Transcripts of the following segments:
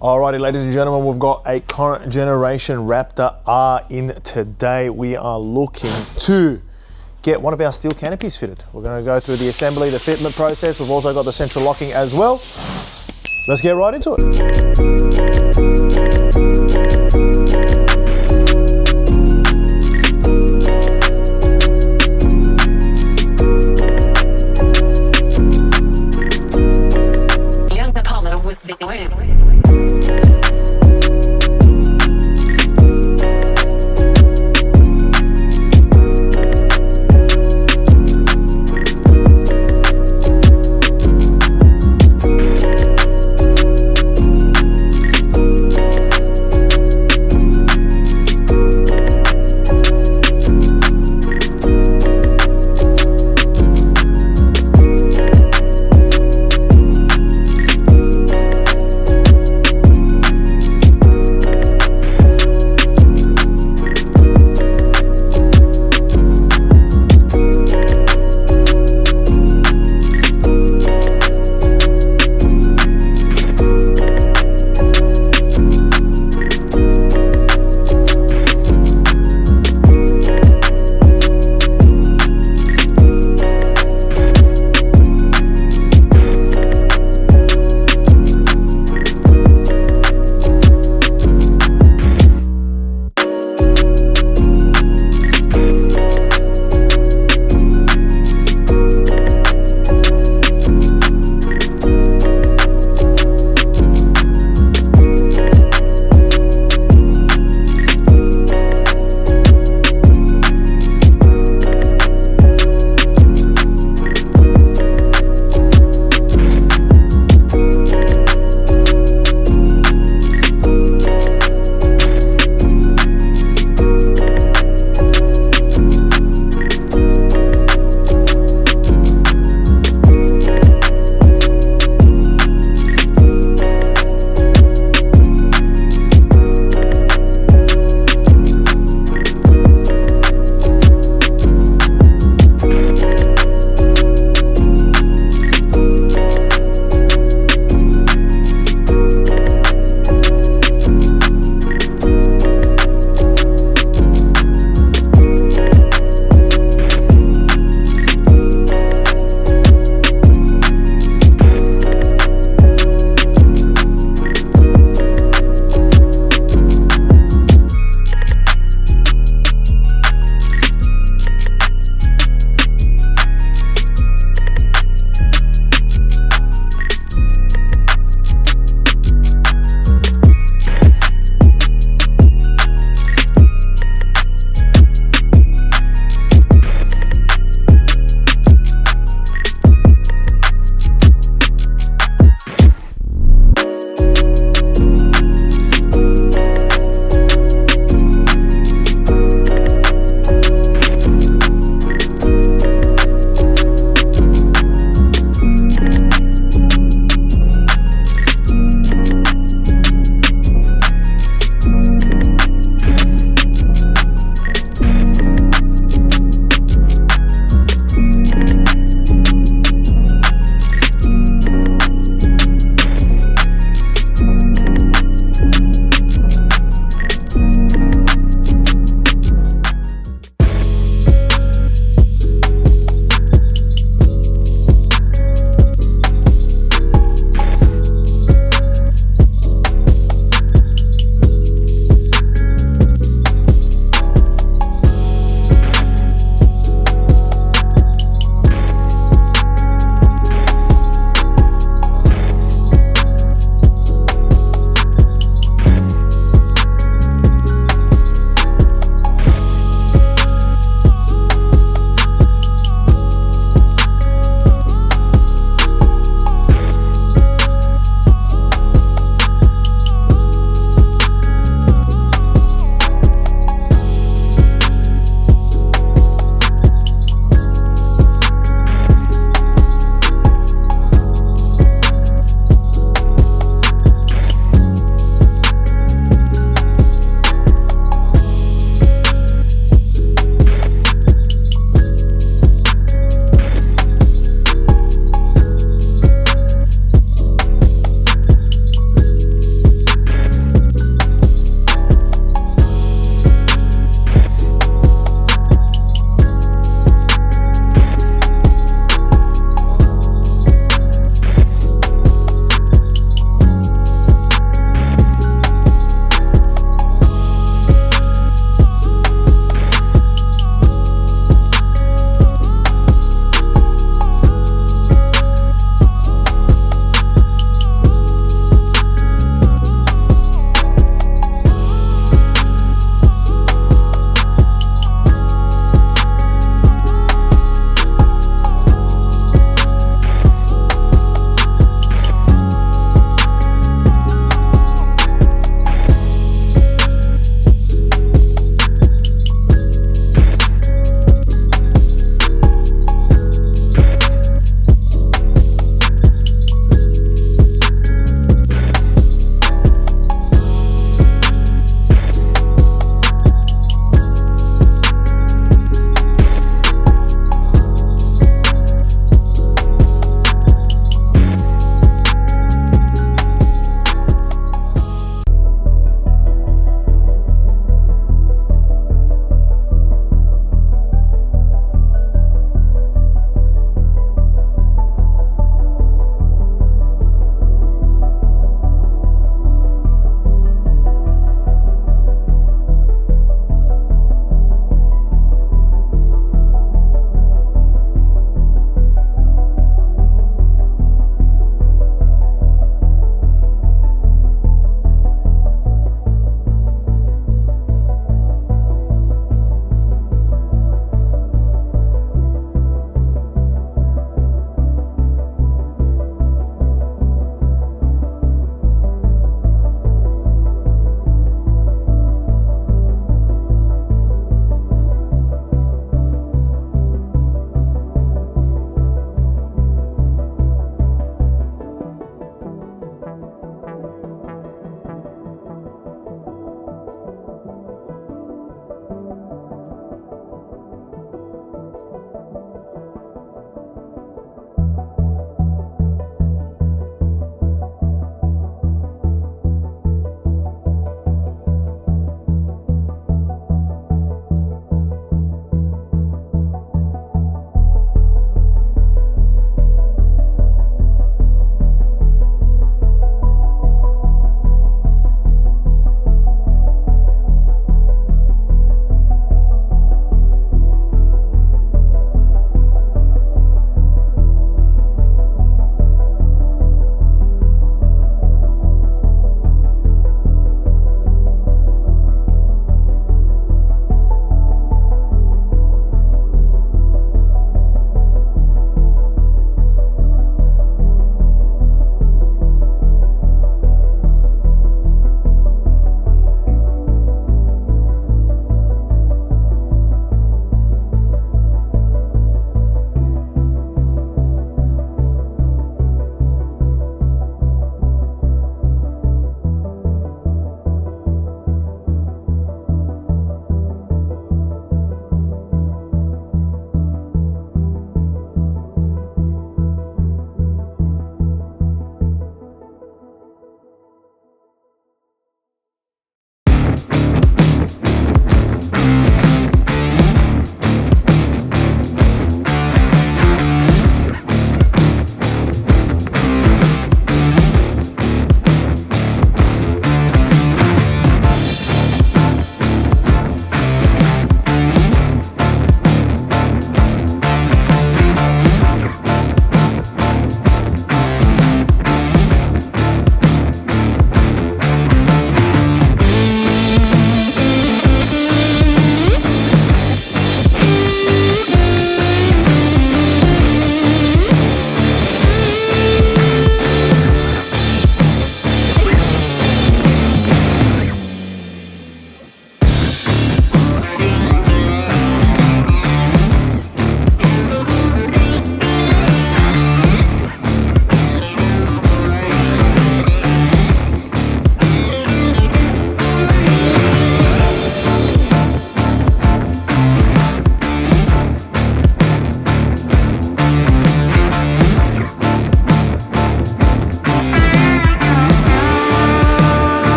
Alrighty, ladies and gentlemen, we've got a current generation Raptor R in today. We are looking to get one of our steel canopies fitted. We're going to go through the assembly, the fitment process. We've also got the central locking as well. Let's get right into it.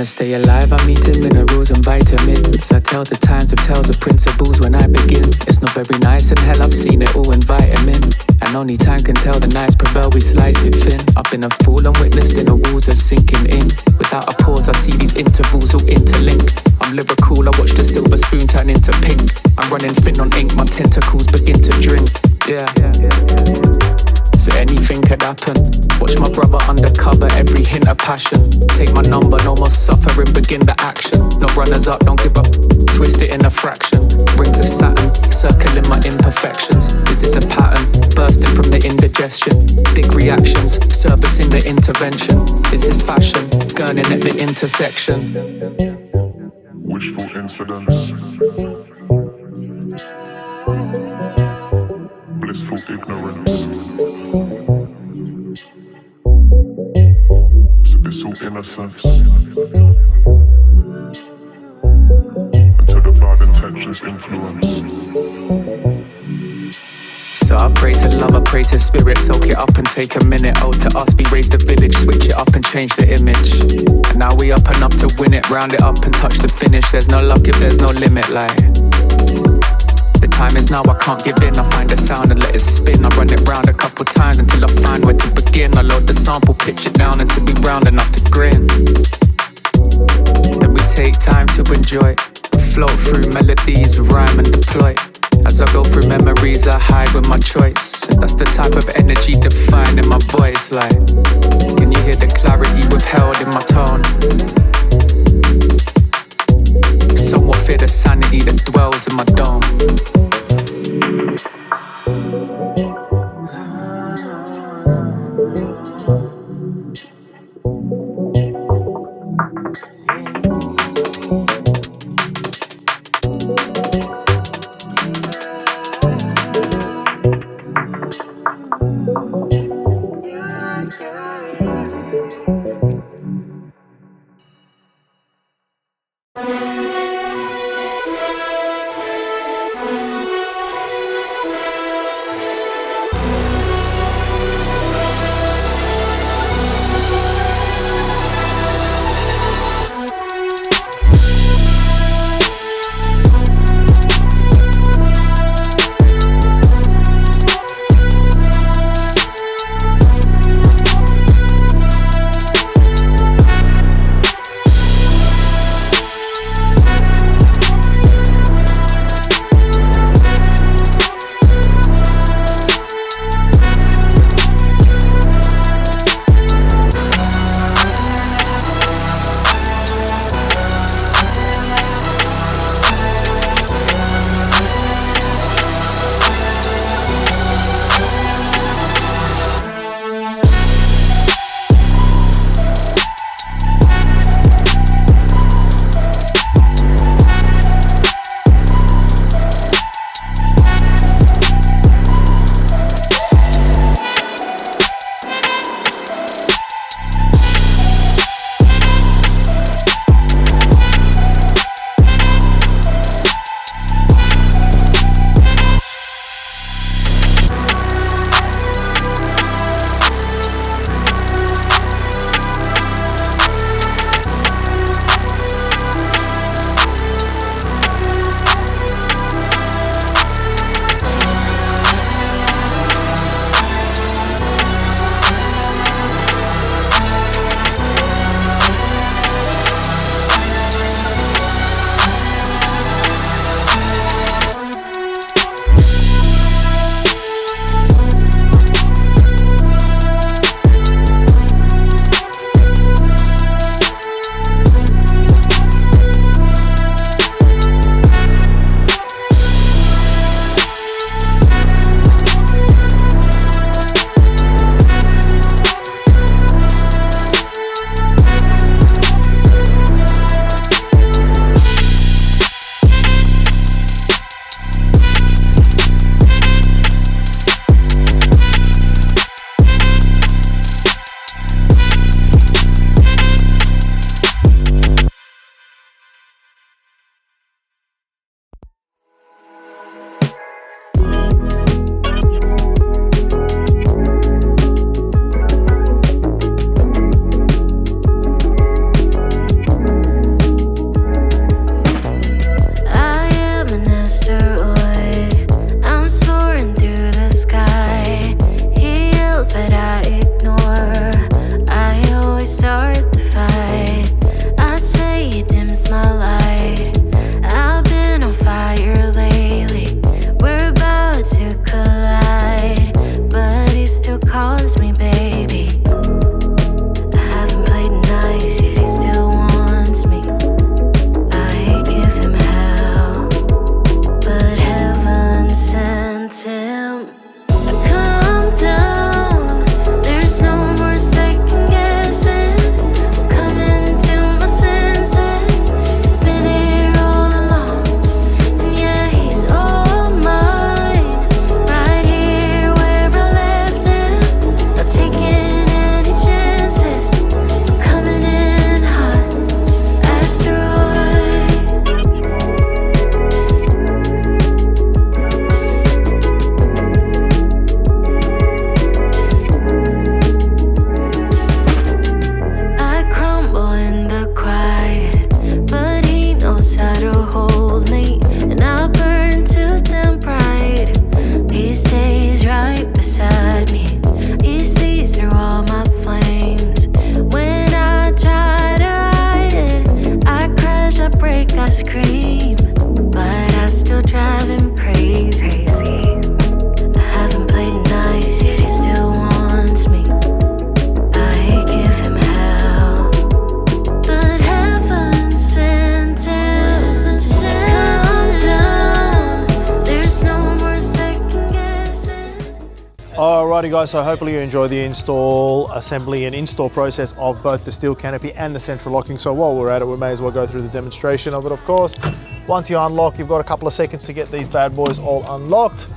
to stay alive, I'm eating minerals and vitamins. I tell the times with tales of principles when I begin. It's not very nice and hell, I've seen it all, invite him in. And only time can tell the nights prevail, we slice it thin. I've been a fool and witnessed in the walls are sinking in. Without a pause, I see these intervals all interlink. I'm lyrical, I watch the silver spoon turn into pink. I'm running thin on ink, my tentacles begin to drink. Yeah. So anything could happen. Watch my brother undercover, every hint of passion. Take my number, no more suffering, begin the action. No runners up, don't give up, twist it in a fraction. Rings of Saturn, circling my imperfections. Is this a pattern? Bursting from the indigestion. Big reactions, servicing the intervention. Is this fashion? Gurning at the intersection. Wishful incidents. Blissful ignorance. Abyssal innocence. Until the bad intentions influence. So I pray to love, I pray to spirit, soak it up and take a minute. Oh, to us we raised the village, switch it up and change the image. And now we up enough to win it, round it up and touch the finish. There's no luck if there's no limit, like. The time is now, I can't give in. I find a sound and let it spin. I run it round a couple times until I find where to begin. I load the sample, pitch it down until we round enough to grin. Then we take time to enjoy, float through melodies, rhyme and deploy. As I go through memories, I hide with my choice. That's the type of energy defined in my voice. Like, can you hear the clarity withheld in my tone? Somewhat fear the sanity that dwells in my dome. Alrighty guys, so hopefully you enjoy the install, assembly and install process of both the steel canopy and the central locking. So while we're at it, we may as well go through the demonstration of it, of course. Once you unlock, you've got a couple of seconds to get these bad boys all unlocked.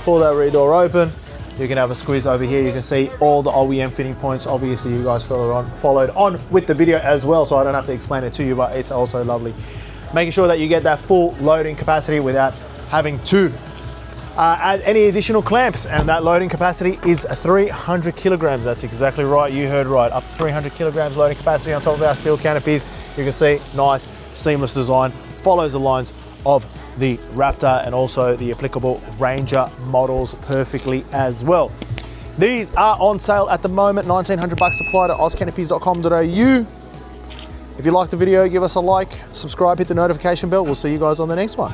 Pull that rear door open. You can have a squeeze over here. You can see all the OEM fitting points. Obviously you guys followed on with the video as well, so I don't have to explain it to you, but it's also lovely. Making sure that you get that full loading capacity without having to add any additional clamps, and that loading capacity is 300 kilograms. That's exactly right, you heard right, up to 300 kilograms loading capacity on top of our steel canopies. You can see, nice, seamless design, follows the lines of the Raptor and also the applicable Ranger models perfectly as well. These are on sale at the moment, 1900 bucks. Apply to ozcanopies.com.au. If you liked the video, give us a like, subscribe, hit the notification bell. We'll see you guys on the next one.